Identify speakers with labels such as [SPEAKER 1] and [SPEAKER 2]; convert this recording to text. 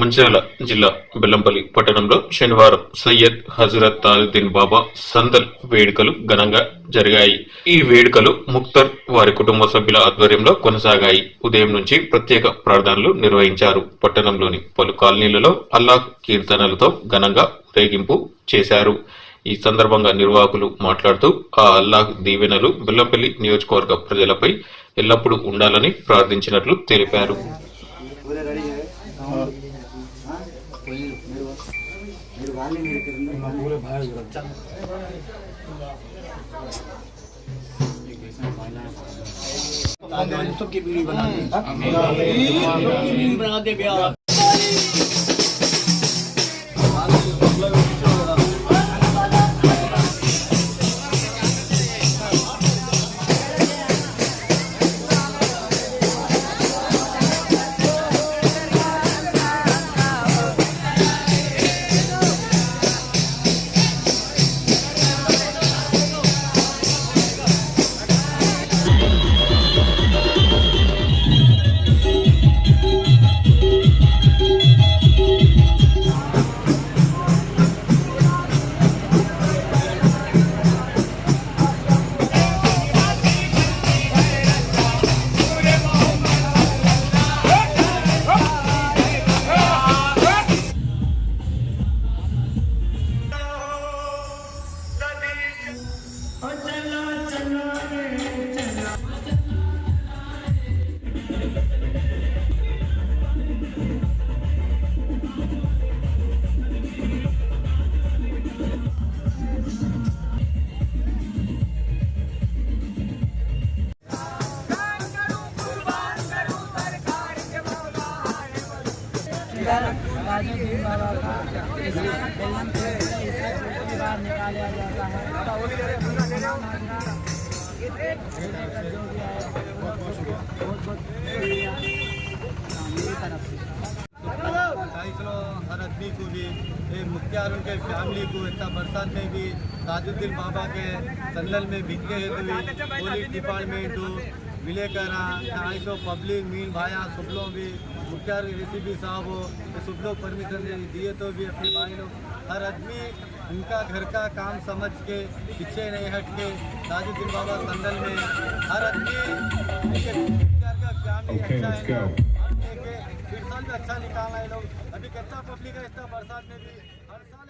[SPEAKER 1] మంచిర్యాల జిల్లా బెల్లంపల్లి పట్టణంలో శనివారం సయ్యద్ హజరత్ తాజుద్దీన్ బాబా సందల్ వేడుకలు ఘనంగా జరిగాయి. ఈ వేడుకలు ముక్తర్ వారి కుటుంబ సభ్యుల ఆధ్వర్యంలో కొనసాగాయి. ఉదయం నుంచి ప్రత్యేక ప్రార్థనలు నిర్వహించారు. పట్టణంలోని పలు కాలనీలలో అల్లాహ్ కీర్తనలతో ఘనంగా ఊరేగింపు చేశారు. ఈ సందర్భంగా నిర్వాహకులు మాట్లాడుతూ ఆ అల్లాహ్ దీవెనలు బెల్లంపల్లి నియోజకవర్గ ప్రజలపై ఎల్లప్పుడూ ఉండాలని ప్రార్థించినట్లు తెలిపారు.
[SPEAKER 2] सबकी पीढ़ी बना दे ताजुद्दीन बाबा का बेल्लम से बाहर निकाला जाता है। जो भी आए बहुत बहुत तरफ से
[SPEAKER 3] हर आदमी को भी मुख्तियार उनके फैमिली को इतना बरसात में भी ताजुद्दीन बाबा के संदल में भीगे हैं तो भी पुलिस डिपार्टमेंट हो विलेकरा तो पब्लिक मीन भाया सब लोग भी मुख्तियार रेसिपी साहब हो सब लोग परमिशन दिए तो भी अपने भाई लोग हर आदमी उनका घर का काम समझ के पीछे नहीं हट के ताजुद्दीन बाबा संदल में हर आदमी मुख्तियार का फैमिली अच्छा है फिर साल में अच्छा निकालना है लोग अभी कितना पब्लिक है इतना बरसात में भी हर साल